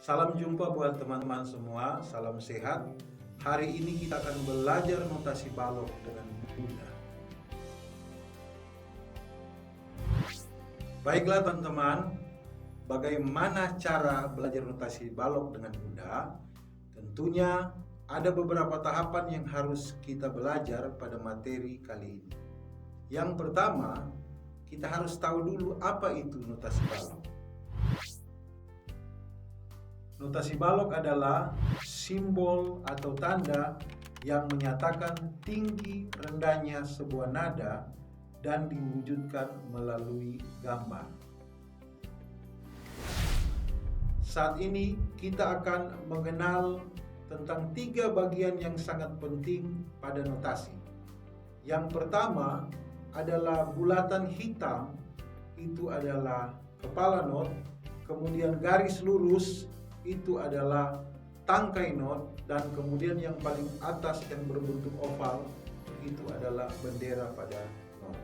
Salam jumpa buat teman-teman semua, salam sehat. Hari ini kita akan belajar notasi balok dengan mudah. Baiklah teman-teman, bagaimana cara belajar notasi balok dengan mudah? Tentunya ada beberapa tahapan yang harus kita belajar pada materi kali ini. Yang pertama, kita harus tahu dulu apa itu notasi balok. Notasi balok adalah simbol atau tanda yang menyatakan tinggi rendahnya sebuah nada dan diwujudkan melalui gambar. Saat ini kita akan mengenal tentang 3 bagian yang sangat penting pada notasi. Yang pertama adalah bulatan hitam, itu adalah kepala not, kemudian garis lurus itu adalah tangkai not, dan kemudian yang paling atas yang berbentuk oval itu adalah bendera pada not.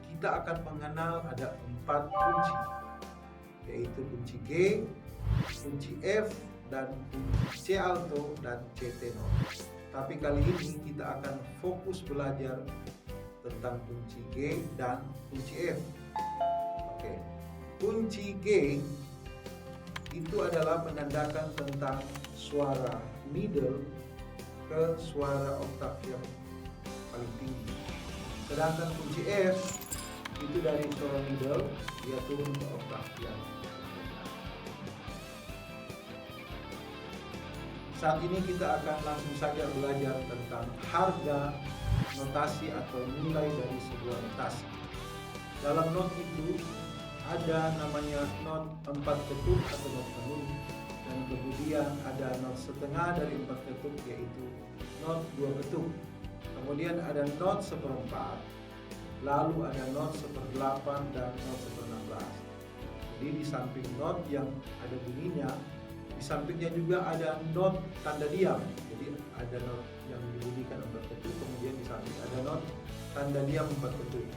Kita akan mengenal ada 4 kunci, yaitu kunci G, kunci F, dan kunci C alto dan C tenor. Tapi kali ini kita akan fokus belajar tentang kunci G dan kunci F. Oke. Kunci G itu adalah menandakan tentang suara middle ke suara oktav yang paling tinggi. Sedangkan kunci F itu dari suara middle dia turun ke oktav yang rendah. Saat ini kita akan langsung saja belajar tentang harga notasi atau nilai dari sebuah notasi. Dalam not itu ada namanya not 4 ketuk atau not penuh, dan kemudian ada not setengah dari 4 ketuk yaitu not 2 ketuk. Kemudian ada not 1/4, lalu ada not 1/8 dan not 1/16. Jadi di samping not yang ada bunyinya, di sampingnya juga ada not tanda diam. Jadi ada not yang dibunyikan 4 ketuk, kemudian di samping ada not tanda diam 4 ketuk.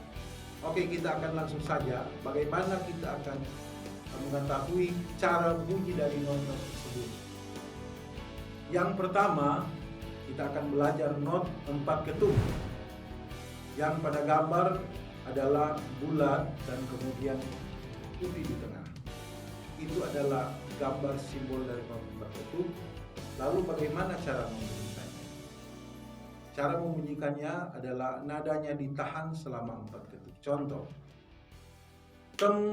Oke, kita akan langsung saja bagaimana kita akan mengetahui cara bunyi dari not-not tersebut. Yang pertama, kita akan belajar not 4 ketuk yang pada gambar adalah bulat dan kemudian putih di tengah. Itu adalah gambar simbol dari not 4 ketuk. Lalu bagaimana cara membunyikannya? Cara membunyikannya adalah nadanya ditahan selama 4 ketuk. Contoh, teng.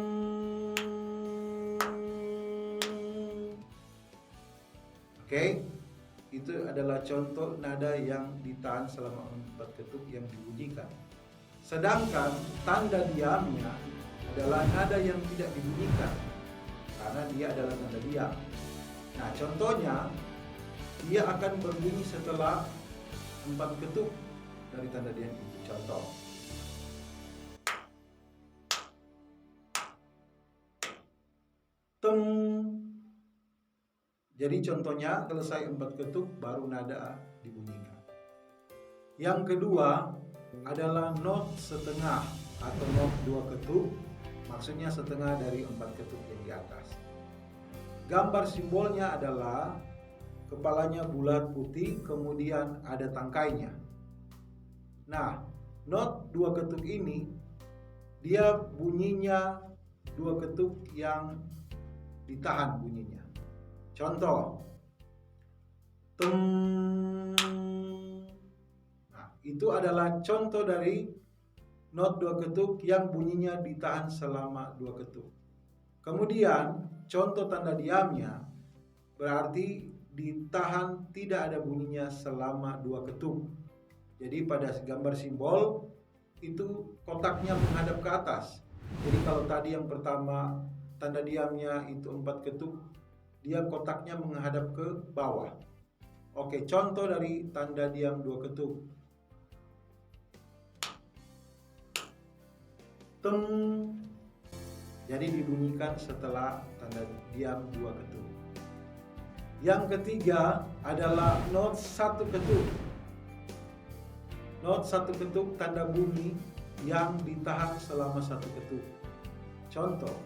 Oke, itu adalah contoh nada yang ditahan selama 4 ketuk yang dibunyikan. Sedangkan tanda diamnya adalah nada yang tidak dibunyikan karena dia adalah nada diam. Nah, contohnya dia akan berbunyi setelah 4 ketuk dari tanda diam itu. Contoh, teng. Jadi contohnya selesai 4 ketuk baru nada dibunyikan. Yang kedua adalah not setengah atau not 2 ketuk, maksudnya setengah dari 4 ketuk yang di atas. Gambar simbolnya adalah kepalanya bulat putih, kemudian ada tangkainya. Nah, not 2 ketuk ini dia bunyinya 2 ketuk yang ditahan bunyinya. Contoh, teng. Nah, itu adalah contoh dari not 2 ketuk yang bunyinya ditahan selama 2 ketuk. Kemudian contoh tanda diamnya berarti ditahan tidak ada bunyinya selama 2 ketuk. Jadi pada gambar simbol itu kotaknya menghadap ke atas. Jadi kalau tadi yang pertama tanda diamnya itu 4 ketuk, dia kotaknya menghadap ke bawah. Oke, contoh dari tanda diam 2 ketuk. Teng. Jadi dibunyikan setelah tanda diam 2 ketuk. Yang ketiga adalah not 1 ketuk. Not 1 ketuk tanda bunyi yang ditahan selama 1 ketuk. Contoh,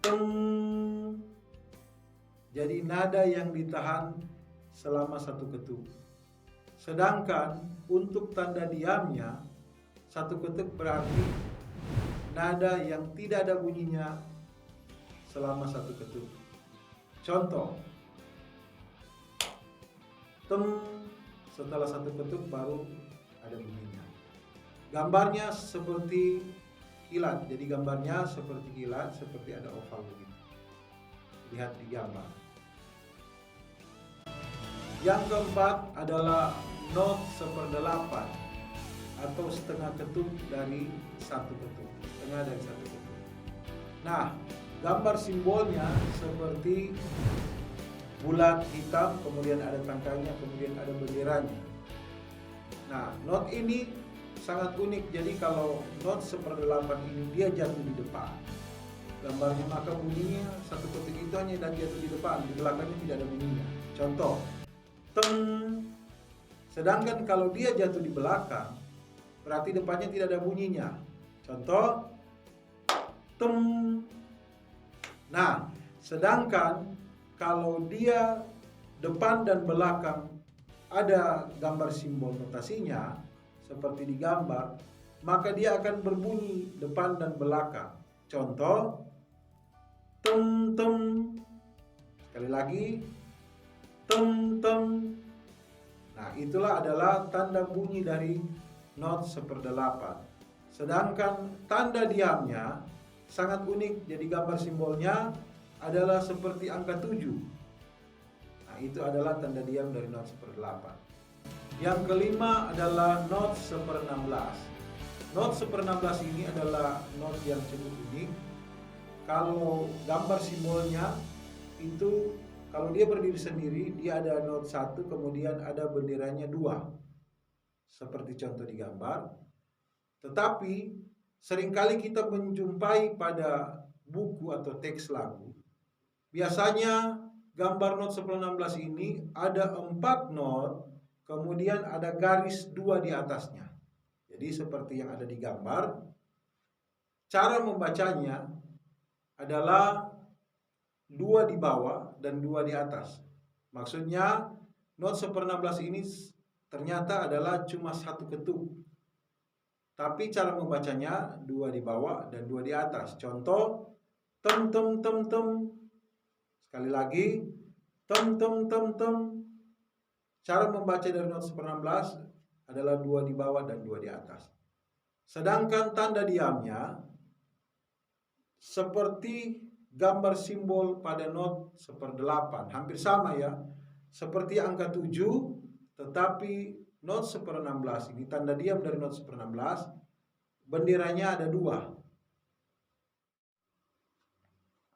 teng. Jadi nada yang ditahan selama satu ketuk. Sedangkan untuk tanda diamnya, satu ketuk berarti nada yang tidak ada bunyinya selama satu ketuk. Contoh, tem, setelah satu ketuk baru ada bunyinya. Gambarnya seperti kilat. Jadi gambarnya seperti kilat, seperti ada oval begitu. Lihat di gambar. Yang keempat adalah not 1/8 atau setengah ketuk dari satu ketuk. Setengah dari satu ketuk. Nah, gambar simbolnya seperti bulat hitam, kemudian ada tangkainya, kemudian ada benderanya. Nah, not ini sangat unik. Jadi kalau not 1/8 ini dia jatuh di depan gambarnya, maka bunyinya satu ketuk itu hanya jatuh di depan, di belakangnya tidak ada bunyinya. Contoh, teng. Sedangkan kalau dia jatuh di belakang, berarti depannya tidak ada bunyinya. Contoh, tem. Nah, sedangkan kalau dia depan dan belakang ada gambar simbol notasinya seperti di gambar, maka dia akan berbunyi depan dan belakang. Contoh, tem tem. Sekali lagi, tem tem. Nah, itulah adalah tanda bunyi dari not 1/8. Sedangkan tanda diamnya sangat unik. Jadi gambar simbolnya adalah seperti angka 7. Nah, itu adalah tanda diam dari not 1/8. Yang kelima adalah not 1/16. Not 1/16 ini adalah not yang cukup unik. Kalau gambar simbolnya itu, kalau dia berdiri sendiri, dia ada not 1, kemudian ada benderanya 2. Seperti contoh di gambar. Tetapi seringkali kita menjumpai pada buku atau teks lagu, biasanya gambar not 1/16 ini ada 4 not, kemudian ada garis 2 di atasnya. Jadi seperti yang ada di gambar. Cara membacanya adalah 2 di bawah dan 2 di atas. Maksudnya not 1/16 ini ternyata adalah cuma satu ketuk. Tapi cara membacanya 2 di bawah dan 2 di atas. Contoh, tem tem tem tem. Sekali lagi, tem tem tem tem. Cara membaca dari not 1/16 adalah 2 di bawah dan 2 di atas. Sedangkan tanda diamnya seperti gambar simbol pada not 1/8, hampir sama ya, seperti angka 7, tetapi not 1/16 ini tanda diam dari not 1/16, benderanya ada 2.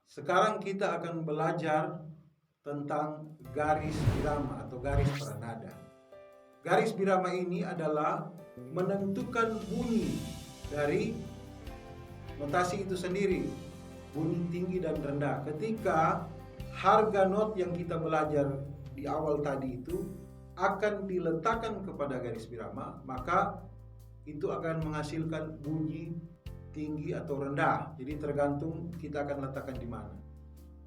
Sekarang kita akan belajar tentang garis birama atau garis pranada. Garis birama ini adalah menentukan bunyi dari notasi itu sendiri, bunyi tinggi dan rendah. Ketika harga not yang kita belajar di awal tadi itu akan diletakkan kepada garis birama, maka itu akan menghasilkan bunyi tinggi atau rendah. Jadi tergantung kita akan letakkan di mana.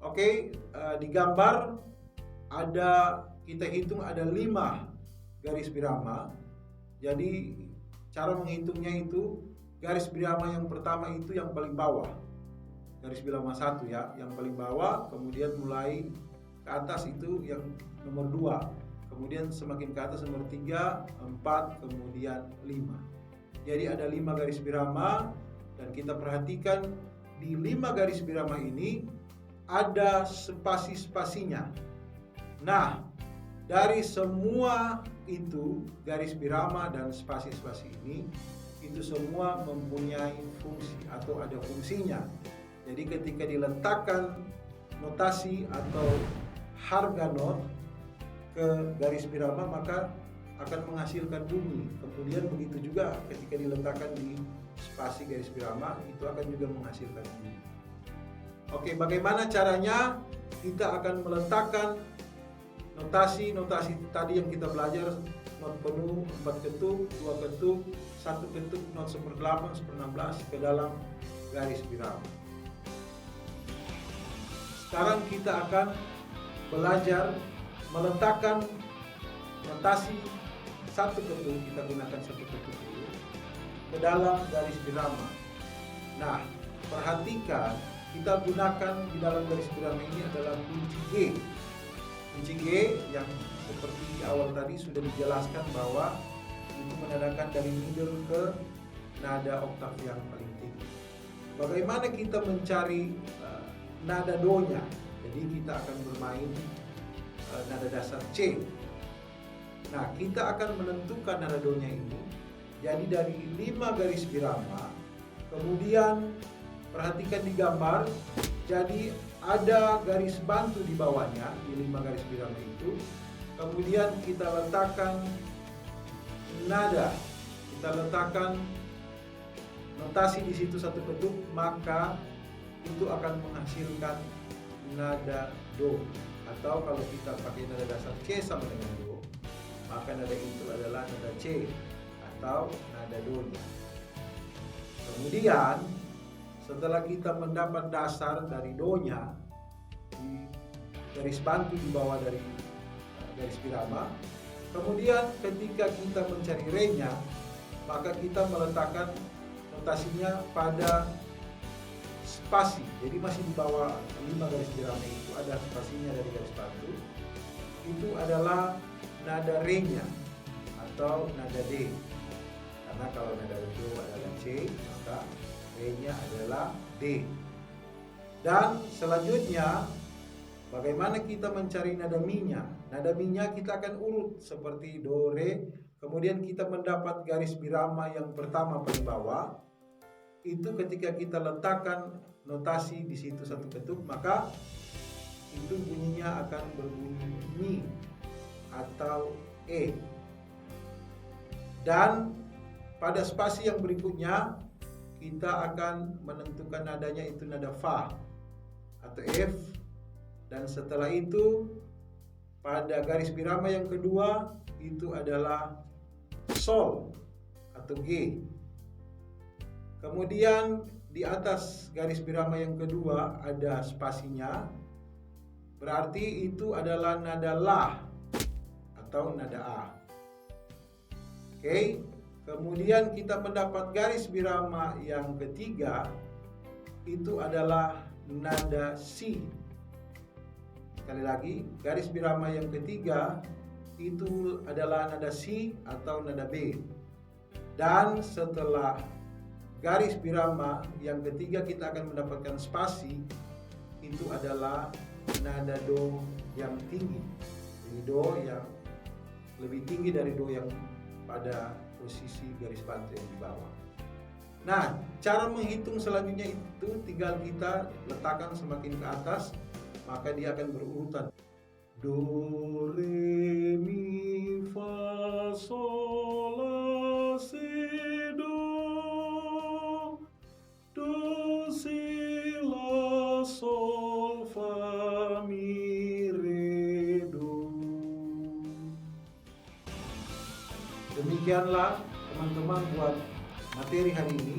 Oke, di gambar ada, kita hitung ada 5 garis birama. Jadi cara menghitungnya itu, garis birama yang pertama itu yang paling bawah, garis birama 1 ya, yang paling bawah, kemudian mulai ke atas itu yang nomor 2, kemudian semakin ke atas nomor 3, 4, kemudian 5. Jadi ada 5 garis birama, dan kita perhatikan di 5 garis birama ini ada spasi-spasinya. Nah, dari semua itu garis birama dan spasi-spasi ini, itu semua mempunyai fungsi atau ada fungsinya. Jadi ketika diletakkan notasi atau harga not ke garis birama, maka akan menghasilkan bunyi. Kemudian begitu juga ketika diletakkan di spasi garis birama, itu akan juga menghasilkan bunyi. Oke, bagaimana caranya? Kita akan meletakkan notasi-notasi tadi yang kita belajar, not penuh, 4 ketuk, 2 ketuk, 1 ketuk, not 1/8, 1/16 ke dalam garis birama. Sekarang kita akan belajar meletakkan notasi satu ketuk, kita gunakan satu ketuk dulu, ke dalam garis birama. Nah, perhatikan kita gunakan di dalam garis birama ini adalah kunci G. Kunci G yang seperti di awal tadi sudah dijelaskan bahwa itu menandakan dari middle ke nada oktav yang paling tinggi. Bagaimana kita mencari nada do-nya? Jadi kita akan bermain nada dasar C. Nah, kita akan menentukan nada do-nya ini. Jadi dari 5 garis birama, kemudian perhatikan di gambar, jadi ada garis bantu di bawahnya di 5 garis birama itu. Kemudian kita letakkan nada, kita letakkan notasi di situ satu ketuk, maka itu akan menghasilkan nada do. Atau kalau kita pakai nada dasar C sama dengan do, maka nada itu adalah nada C atau nada do-nya. Kemudian setelah kita mendapat dasar dari do-nya di garis bantu di bawah dari garis birama, kemudian ketika kita mencari re-nya, maka kita meletakkan notasinya pada spasi. Jadi masih di bawah 5 garis birama itu ada spasinya dari garis bantu. Itu adalah nada re-nya atau nada D. Karena kalau nada do adalah C, maka re-nya adalah D. Dan selanjutnya, bagaimana kita mencari nada mi-nya? Nada mi-nya kita akan urut seperti do, re. Kemudian kita mendapat garis birama yang pertama paling bawah. Itu ketika kita letakkan notasi di situ satu ketuk, maka itu bunyinya akan berbunyi mi atau e. Dan pada spasi yang berikutnya kita akan menentukan nadanya itu nada fa atau F. Dan setelah itu pada garis birama yang kedua itu adalah sol atau G. Kemudian di atas garis birama yang kedua ada spasinya, berarti itu adalah nada la atau nada A. Oke. Kemudian kita mendapat garis birama yang ketiga, itu adalah nada si. Sekali lagi, garis birama yang ketiga itu adalah nada si atau nada B. Dan setelah garis birama yang ketiga kita akan mendapatkan spasi, itu adalah nada do yang tinggi. Jadi do yang lebih tinggi dari do yang pada posisi garis bantu yang di bawah. Nah, cara menghitung selanjutnya itu tinggal kita letakkan semakin ke atas, maka dia akan berurutan. Do, re, mi, fa, sol, la, si, do. Do, si, la, sol, fa, mi, re, do. Demikianlah teman-teman buat materi hari ini.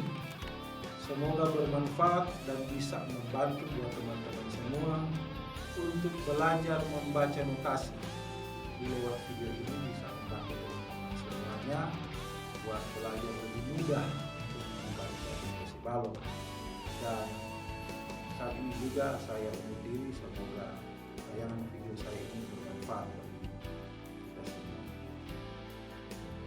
Semoga bermanfaat dan bisa membantu buat teman-teman semua untuk belajar membaca notasi. Di lewat video ini bisa membantu teman-teman semuanya buat belajar lebih mudah untuk membaca notasi balok. Dan saat ini juga saya undur diri, semoga tayangan video saya ini bermanfaat.